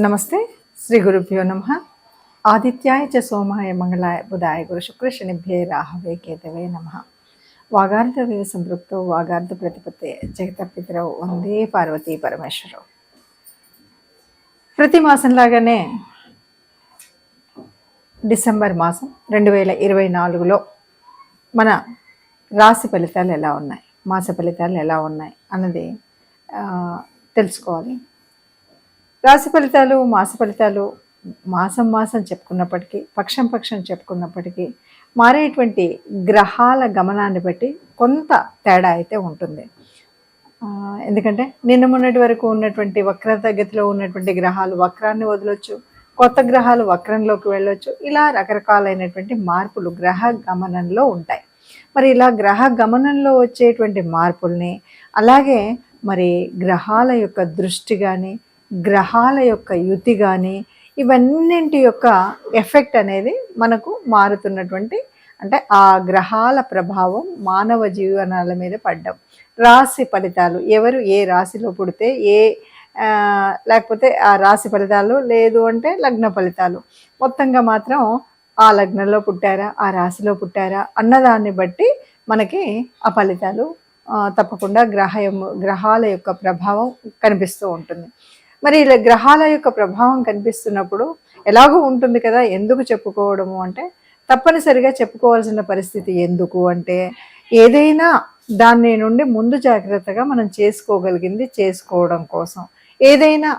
నమస్తే. శ్రీ గురుభ్యో నమః. ఆదిత్యాయ చ సోమాయ మంగళాయ బుధాయ గురు శుక్ర శనిభ్యే రాహవే కేతవే నమః. వాగార్థవే సంపృక్తో వాగార్థ ప్రతిపత్తే జగతపితరౌ వందే పార్వతీ పరమేశ్వరౌ. ప్రతి మాసంలాగానే డిసెంబర్ మాసం 2024లో మన రాశి ఫలితాలు ఎలా ఉన్నాయి, మాస ఫలితాలు ఎలా ఉన్నాయి అన్నది తెలుసుకోవాలి. రాశి ఫలితాలు, మాస ఫలితాలు మాసం చెప్పుకున్నప్పటికీ, పక్షం చెప్పుకున్నప్పటికీ మారేటువంటి గ్రహాల గమనాన్ని బట్టి కొంత తేడా అయితే ఉంటుంది. ఎందుకంటే నిన్న మొన్నటి వరకు ఉన్నటువంటి వక్రగతిలో ఉన్నటువంటి గ్రహాలు వక్రాన్ని వదలొచ్చు, కొత్త గ్రహాలు వక్రంలోకి వెళ్ళొచ్చు. ఇలా రకరకాలైనటువంటి మార్పులు గ్రహ గమనంలో ఉంటాయి. మరి ఇలా గ్రహ గమనంలో వచ్చేటువంటి మార్పుల్ని, అలాగే మరి గ్రహాల యొక్క దృష్టి కానీ, గ్రహాల యొక్క యుతి కానీ, ఇవన్నింటి యొక్క ఎఫెక్ట్ అనేది మనకు మారుతున్నటువంటి, అంటే ఆ గ్రహాల ప్రభావం మానవ జీవనాల మీద పడ్డం. రాశి ఫలితాలు, ఎవరు ఏ రాశిలో పుడితే లేకపోతే ఆ రాశి ఫలితాలు, లేదు అంటే లగ్న ఫలితాలు, మొత్తంగా మాత్రం ఆ లగ్నంలో పుట్టారా, ఆ రాశిలో పుట్టారా అన్నదాన్ని బట్టి మనకి ఆ ఫలితాలు తప్పకుండా గ్రహాల యొక్క ప్రభావం కనిపిస్తూ ఉంటుంది. మరి ఇలా గ్రహాల యొక్క ప్రభావం కనిపిస్తున్నప్పుడు ఎలాగో ఉంటుంది కదా, ఎందుకు చెప్పుకోవడము అంటే తప్పనిసరిగా చెప్పుకోవాల్సిన పరిస్థితి. ఎందుకు అంటే ఏదైనా దాని నుండి ముందు జాగ్రత్తగా మనం చేసుకోగలిగింది చేసుకోవడం కోసం, ఏదైనా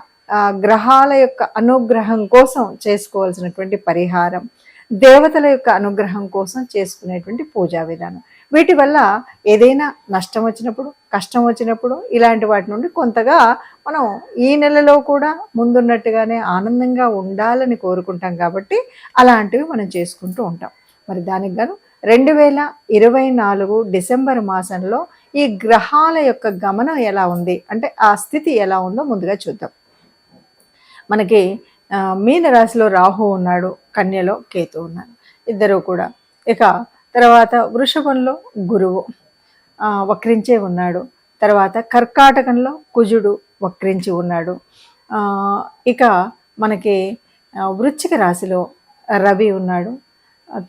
గ్రహాల యొక్క అనుగ్రహం కోసం చేసుకోవాల్సినటువంటి పరిహారం, దేవతల యొక్క అనుగ్రహం కోసం చేసుకునేటువంటి పూజా విధానం, వీటి వల్ల ఏదైనా నష్టం వచ్చినప్పుడు, కష్టం వచ్చినప్పుడు ఇలాంటి వాటి నుండి కొంతగా మనం ఈ నెలలో కూడా ముందున్నట్టుగానే ఆనందంగా ఉండాలని కోరుకుంటాం. కాబట్టి అలాంటివి మనం చేసుకుంటూ ఉంటాం. మరి దానికి గాను 2024 డిసెంబర్ మాసంలో ఈ గ్రహాల యొక్క గమనం ఎలా ఉంది అంటే ఆ స్థితి ఎలా ఉందో ముందుగా చూద్దాం. మనకి మీన రాశిలో రాహు ఉన్నాడు, కన్యలో కేతు ఉన్నాడు, ఇద్దరు కూడా. ఇక తర్వాత వృషభంలో గురువు వక్రించే ఉన్నాడు. తర్వాత కర్కాటకంలో కుజుడు వక్రించి ఉన్నాడు. ఇక మనకి వృశ్చిక రాశిలో రవి ఉన్నాడు.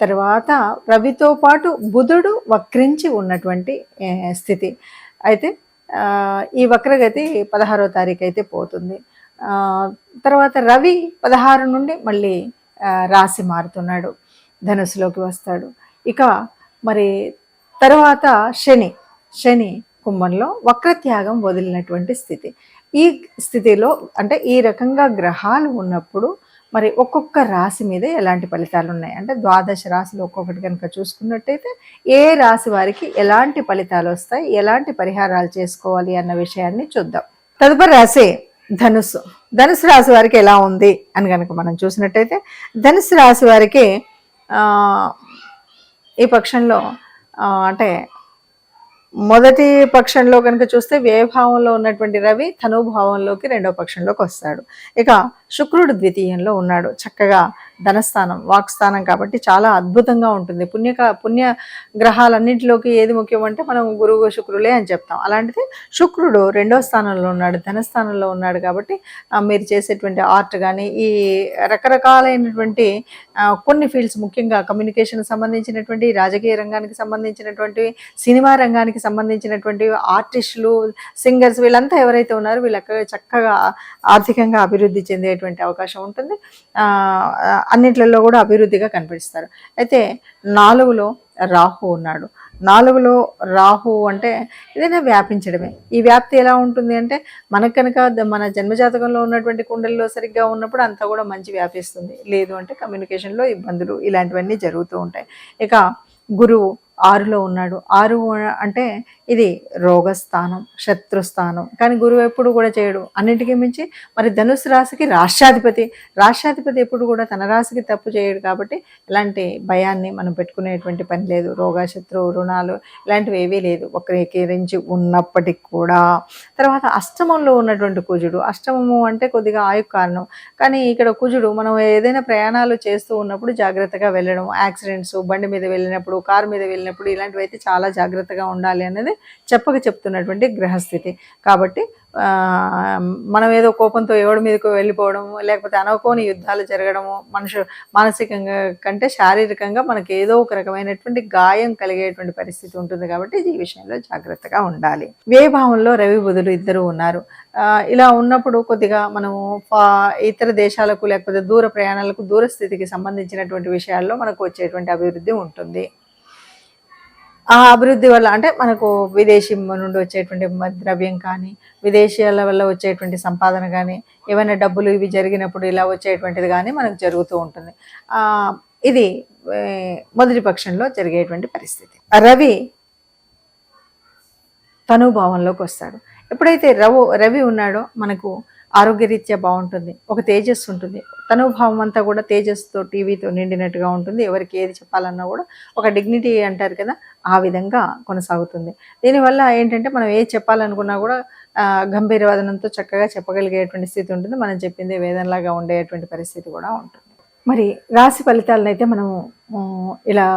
తర్వాత రవితో పాటు బుధుడు వక్రించి ఉన్నటువంటి స్థితి. అయితే ఈ వక్రగతి 16వ తారీఖు అయితే పోతుంది. తర్వాత రవి 16 నుండి మళ్ళీ రాశి మారుతున్నాడు, ధనుసులోకి వస్తాడు. ఇక మరి తర్వాత శని కుంభంలో వక్రత్యాగం వదిలినటువంటి స్థితి. ఈ స్థితిలో అంటే ఈ రకంగా గ్రహాలు ఉన్నప్పుడు మరి ఒక్కొక్క రాశి మీద ఎలాంటి ఫలితాలు ఉన్నాయి అంటే 12 రాశులు ఒక్కొక్కటి కనుక చూసుకున్నట్టయితే ఏ రాశి వారికి ఎలాంటి ఫలితాలు వస్తాయి, ఎలాంటి పరిహారాలు చేసుకోవాలి అన్న విషయాన్ని చూద్దాం. తదుపరి రాశి ధనుసు రాశి వారికి ఎలా ఉంది అని కనుక మనం చూసినట్టయితే ధనుసు రాశి వారికి ఈ పక్షంలో అంటే మొదటి పక్షంలో కనుక చూస్తే వ్యయభావంలో ఉన్నటువంటి రవి ధనుభావంలోకి రెండవ పక్షంలోకి వస్తాడు. ఇక శుక్రుడు ద్వితీయంలో ఉన్నాడు. చక్కగా ధనస్థానం, వాక్స్థానం కాబట్టి చాలా అద్భుతంగా ఉంటుంది. పుణ్య గ్రహాలన్నింటిలోకి ఏది ముఖ్యం అంటే మనం గురువు శుక్రులే అని చెప్తాం. అలాంటిది శుక్రుడు రెండవ స్థానంలో ఉన్నాడు, ధనస్థానంలో ఉన్నాడు. కాబట్టి మీరు చేసేటువంటి ఆర్ట్ కానీ, ఈ రకరకాలైనటువంటి కొన్ని ఫీల్డ్స్, ముఖ్యంగా కమ్యూనికేషన్ సంబంధించినటువంటి, రాజకీయ రంగానికి సంబంధించినటువంటి, సినిమా రంగానికి సంబంధించినటువంటి ఆర్టిస్టులు, సింగర్స్, వీళ్ళంతా ఎవరైతే ఉన్నారో వీళ్ళకి చక్కగా ఆర్థికంగా అభివృద్ధి చెందేటువంటి అవకాశం ఉంటుంది. అన్నిట్లలో కూడా అభివృద్ధిగా కనిపిస్తారు. అయితే 4లో రాహు ఉన్నాడు. 4లో రాహు అంటే ఏదైనా వ్యాపించడమే. ఈ వ్యాప్తి ఎలా ఉంటుంది అంటే మనకు కనుక మన జన్మజాతకంలో ఉన్నటువంటి కుండలిలో సరిగ్గా ఉన్నప్పుడు అంతా కూడా మంచి వ్యాపిస్తుంది. లేదు అంటే కమ్యూనికేషన్లో ఇబ్బందులు ఇలాంటివన్నీ జరుగుతూ ఉంటాయి. ఇక గురువు 6లో ఉన్నాడు. 6 అంటే ఇది రోగస్థానం, శత్రుస్థానం. కానీ గురువు ఎప్పుడు కూడా చేయడు. అన్నిటికీ మించి మరి ధనుసు రాశికి రాష్ట్రాధిపతి ఎప్పుడు కూడా తన రాశికి తప్పు చేయడు. కాబట్టి ఇలాంటి భయాన్ని మనం పెట్టుకునేటువంటి పని లేదు. రోగ, శత్రు, రుణాలు ఇలాంటివి ఏవీ లేదు వక్రీకరించి ఉన్నప్పటికి కూడా. తర్వాత అష్టమంలో ఉన్నటువంటి కుజుడు, అష్టమము అంటే కొద్దిగా ఆయు కారణం. కానీ ఇక్కడ కుజుడు మనం ఏదైనా ప్రయాణాలు చేస్తూ ఉన్నప్పుడు జాగ్రత్తగా వెళ్ళడం, యాక్సిడెంట్స్, బండి మీద వెళ్ళినప్పుడు, కారు మీద వెళ్ళినప్పుడు ఇలాంటివి అయితే చాలా జాగ్రత్తగా ఉండాలి అనేది చెప్తున్నటువంటి గ్రహస్థితి. కాబట్టి మనం ఏదో కోపంతో ఎవడి మీదకో వెళ్ళిపోవడము, లేకపోతే అనుకోని యుద్ధాలు జరగడము, మానసికంగా కంటే శారీరకంగా మనకి ఏదో ఒక రకమైనటువంటి గాయం కలిగేటువంటి పరిస్థితి ఉంటుంది. కాబట్టి ఈ విషయంలో జాగ్రత్తగా ఉండాలి. వ్యయభావంలో రవి బుధులు ఇద్దరు ఉన్నారు. ఇలా ఉన్నప్పుడు కొద్దిగా మనము ఇతర దేశాలకు లేకపోతే దూర ప్రయాణాలకు, దూర స్థితికి సంబంధించినటువంటి విషయాల్లో మనకు వచ్చేటువంటి అభివృద్ధి ఉంటుంది. ఆ అభివృద్ధి వల్ల అంటే మనకు విదేశీ నుండి వచ్చేటువంటి ద్రవ్యం కానీ, విదేశీయాల వల్ల వచ్చేటువంటి సంపాదన కానీ, ఏమైనా డబ్బులు ఇవి జరిగినప్పుడు ఇలా వచ్చేటువంటిది కానీ మనకు జరుగుతూ ఉంటుంది. ఇది మొదటి పక్షంలో జరిగేటువంటి పరిస్థితి. రవి తనుభావంలోకి వస్తాడు. ఎప్పుడైతే రవి ఉన్నాడో మనకు ఆరోగ్యరీత్యా బాగుంటుంది, ఒక తేజస్సు ఉంటుంది. తనుభావం అంతా కూడా తేజస్సుతో, టీవీతో నిండినట్టుగా ఉంటుంది. ఎవరికి ఏది చెప్పాలన్నా కూడా ఒక డిగ్నిటీ అంటారు కదా, ఆ విధంగా కొనసాగుతుంది. దీనివల్ల ఏంటంటే మనం ఏది చెప్పాలనుకున్నా కూడా గంభీరవాదనంతో చక్కగా చెప్పగలిగేటువంటి స్థితి ఉంటుంది. మనం చెప్పింది వేదంలాగా ఉండేటువంటి పరిస్థితి కూడా ఉంటుంది. మరి రాశి ఫలితాలను అయితే మనము ఇలా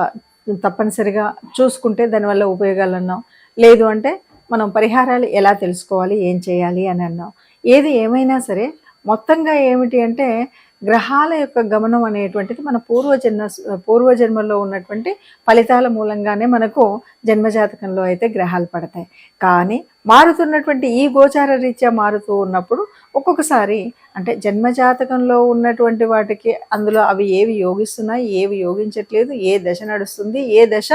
తప్పనిసరిగా చూసుకుంటే దానివల్ల ఉపయోగాలు అన్నాం. లేదు అంటే మనం పరిహారాలు ఎలా తెలుసుకోవాలి, ఏం చేయాలి అని అన్నాం. ఏది ఏమైనా సరే మొత్తంగా ఏమిటి అంటే గ్రహాల యొక్క గమనం అనేటువంటిది మన పూర్వజన్మలో ఉన్నటువంటి ఫలితాల మూలంగానే మనకు జన్మజాతకంలో అయితే గ్రహాలు పడతాయి. కానీ మారుతున్నటువంటి ఈ గోచార రీత్యా మారుతూ ఉన్నప్పుడు ఒక్కొక్కసారి అంటే జన్మజాతకంలో ఉన్నటువంటి వాటికి అందులో అవి ఏవి యోగిస్తున్నాయి, ఏవి యోగించట్లేదు, ఏ దశ నడుస్తుంది, ఏ దశ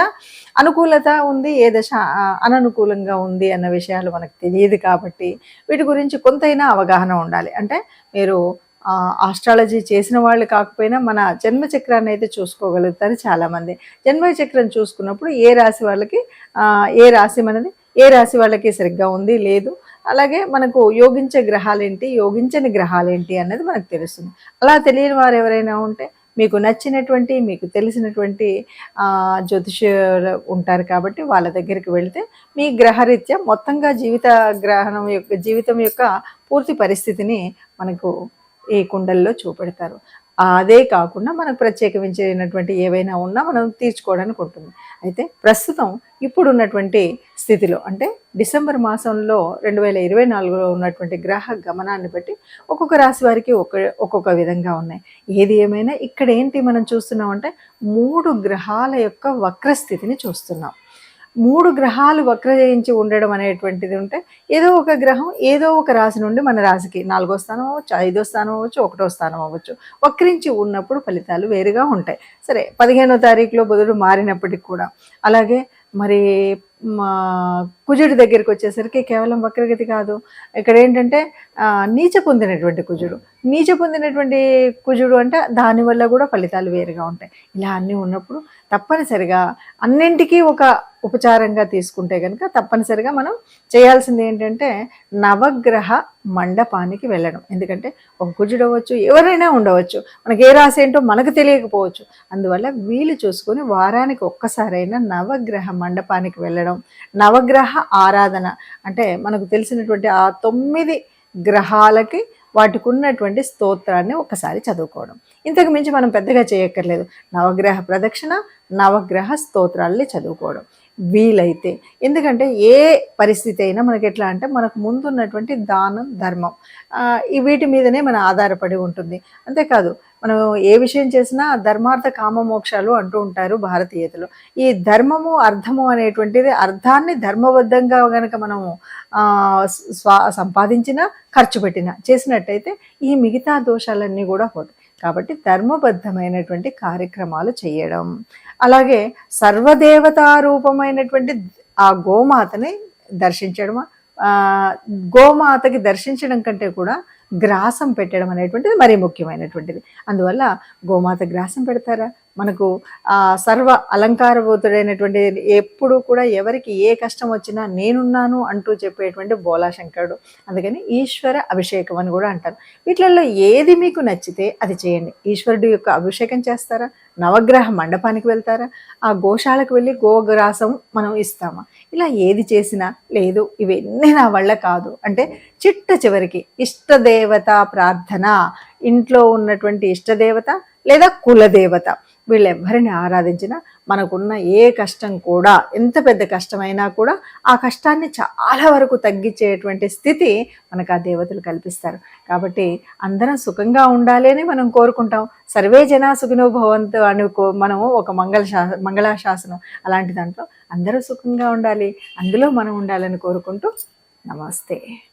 అనుకూలత ఉంది, ఏ దశ అననుకూలంగా ఉంది అన్న విషయాలు మనకు తెలియదు. కాబట్టి వీటి గురించి కొంతైనా అవగాహన ఉండాలి. అంటే మీరు ఆస్ట్రాలజీ చేసిన వాళ్ళు కాకపోయినా మన జన్మచక్రాన్ని అయితే చూసుకోగలుగుతారు చాలామంది. జన్మచక్రం చూసుకున్నప్పుడు ఏ రాశి వాళ్ళకి ఏ రాశి మనది, ఏ రాశి వాళ్ళకి సరిగ్గా ఉంది లేదు, అలాగే మనకు యోగించే గ్రహాలేంటి, యోగించని గ్రహాలేంటి అన్నది మనకు తెలుస్తుంది. అలా తెలియని వారు ఎవరైనా ఉంటే మీకు నచ్చినటువంటి, మీకు తెలిసినటువంటి జ్యోతిష్యులు ఉంటారు కాబట్టి వాళ్ళ దగ్గరికి వెళితే మీ గ్రహరీత్యా మొత్తంగా జీవితం యొక్క పూర్తి పరిస్థితిని మనకు ఈ కుండల్లో చూపెడతారు. అదే కాకుండా మనకు ప్రత్యేకించినటువంటి ఏవైనా ఉన్నా మనం తీర్చుకోవడానికి ఉంటుంది. అయితే ప్రస్తుతం ఇప్పుడున్నటువంటి స్థితిలో అంటే డిసెంబర్ మాసంలో 2024లో ఉన్నటువంటి గ్రహ గమనాన్ని బట్టి ఒక్కొక్క రాశి వారికి ఒక్కొక్క విధంగా ఉన్నాయి. ఏది ఏమైనా ఇక్కడ ఏంటి మనం చూస్తున్నామంటే 3 గ్రహాల యొక్క వక్రస్థితిని చూస్తున్నాం. 3 గ్రహాలు వక్రజయించి ఉండడం అనేటువంటిది ఉంటే ఏదో ఒక గ్రహం ఏదో ఒక రాశి నుండి మన రాశికి 4వ స్థానం అవ్వచ్చు, 5వ స్థానం అవ్వచ్చు, 1వ స్థానం అవ్వచ్చు వక్రించి ఉన్నప్పుడు ఫలితాలు వేరుగా ఉంటాయి. సరే 15వ తారీఖులో బుధుడు మారినప్పటికి కూడా అలాగే మరి కుజుడి దగ్గరికి వచ్చేసరికి కేవలం వక్రగతి కాదు, ఇక్కడ ఏంటంటే నీచ పొందినటువంటి కుజుడు అంటే దానివల్ల కూడా ఫలితాలు వేరుగా ఉంటాయి. ఇలా అన్నీ ఉన్నప్పుడు తప్పనిసరిగా అన్నింటికీ ఒక ఉపచారంగా తీసుకుంటే కనుక తప్పనిసరిగా మనం చేయాల్సింది ఏంటంటే నవగ్రహ మండపానికి వెళ్ళడం. ఎందుకంటే ఒక కుజుడు అవ్వచ్చు, ఎవరైనా ఉండవచ్చు, మనకి ఏ రాశి ఏంటో మనకు తెలియకపోవచ్చు. అందువల్ల వీలు చూసుకొని వారానికి ఒక్కసారైనా నవగ్రహ మండపానికి వెళ్ళడం, నవగ్రహ ఆరాధన అంటే మనకు తెలిసినటువంటి ఆ 9 గ్రహాలకి వాటికి ఉన్నటువంటి స్తోత్రాన్ని ఒకసారి చదువుకోవడం. ఇంతకు మించి మనం పెద్దగా చేయక్కర్లేదు. నవగ్రహ ప్రదక్షిణ, నవగ్రహ స్తోత్రాల్ని చదువుకోవడం వీలైతే. ఎందుకంటే ఏ పరిస్థితి అయినా మనకి ఎట్లా అంటే మనకు ముందున్నటువంటి దానం, ధర్మం వీటి మీదనే మన ఆధారపడి ఉంటుంది. అంతేకాదు మనం ఏ విషయం చేసినా ధర్మార్థ కామ మోక్షాలు అంటూ ఉంటారు భారతీయతలో. ఈ ధర్మము, అర్థము అనేటువంటిది అర్థాన్ని ధర్మబద్ధంగా కనుక మనము సంపాదించినా, ఖర్చు పెట్టినా చేసినట్టయితే ఈ మిగతా దోషాలన్నీ కూడా పోతాయి. కాబట్టి ధర్మబద్ధమైనటువంటి కార్యక్రమాలు చేయడం, అలాగే సర్వదేవతారూపమైనటువంటి ఆ గోమాతని దర్శించడం, గోమాతకి దర్శించడం కంటే కూడా గ్రాసం పెట్టడం అనేటువంటిది మరీ ముఖ్యమైనటువంటిది. అందువల్ల గోమాత గ్రాసం పెడతారా, మనకు సర్వ అలంకారభూతుడైనటువంటి ఎప్పుడు కూడా ఎవరికి ఏ కష్టం వచ్చినా నేనున్నాను అంటూ చెప్పేటువంటి బోలాశంకరుడు. అందుకని ఈశ్వర అభిషేకం అని కూడా అంటారు. వీటిల్లో ఏది మీకు నచ్చితే అది చేయండి. ఈశ్వరుడు యొక్క అభిషేకం చేస్తారా, నవగ్రహ మండపానికి వెళ్తారా, ఆ గోశాలకు వెళ్ళి గోగ్రాసం మనం ఇస్తామా, ఇలా ఏది చేసినా లేదు ఇవన్నీ నా వల్ల కాదు అంటే చిట్ట చివరికి ఇష్టదేవత ప్రార్థన, ఇంట్లో ఉన్నటువంటి ఇష్టదేవత లేదా కులదేవత వీళ్ళెవ్వరిని ఆరాధించినా మనకున్న ఏ కష్టం కూడా, ఎంత పెద్ద కష్టమైనా కూడా ఆ కష్టాన్ని చాలా వరకు తగ్గించేటువంటి స్థితి మనకు ఆ దేవతలు కల్పిస్తారు. కాబట్టి అందరం సుఖంగా ఉండాలి అని మనం కోరుకుంటాం. సర్వే జనా సుఖినో భవంతు మనము ఒక మంగళాశాసనం అలాంటి దాంట్లో అందరూ సుఖంగా ఉండాలి, అందులో మనం ఉండాలని కోరుకుంటూ నమస్తే.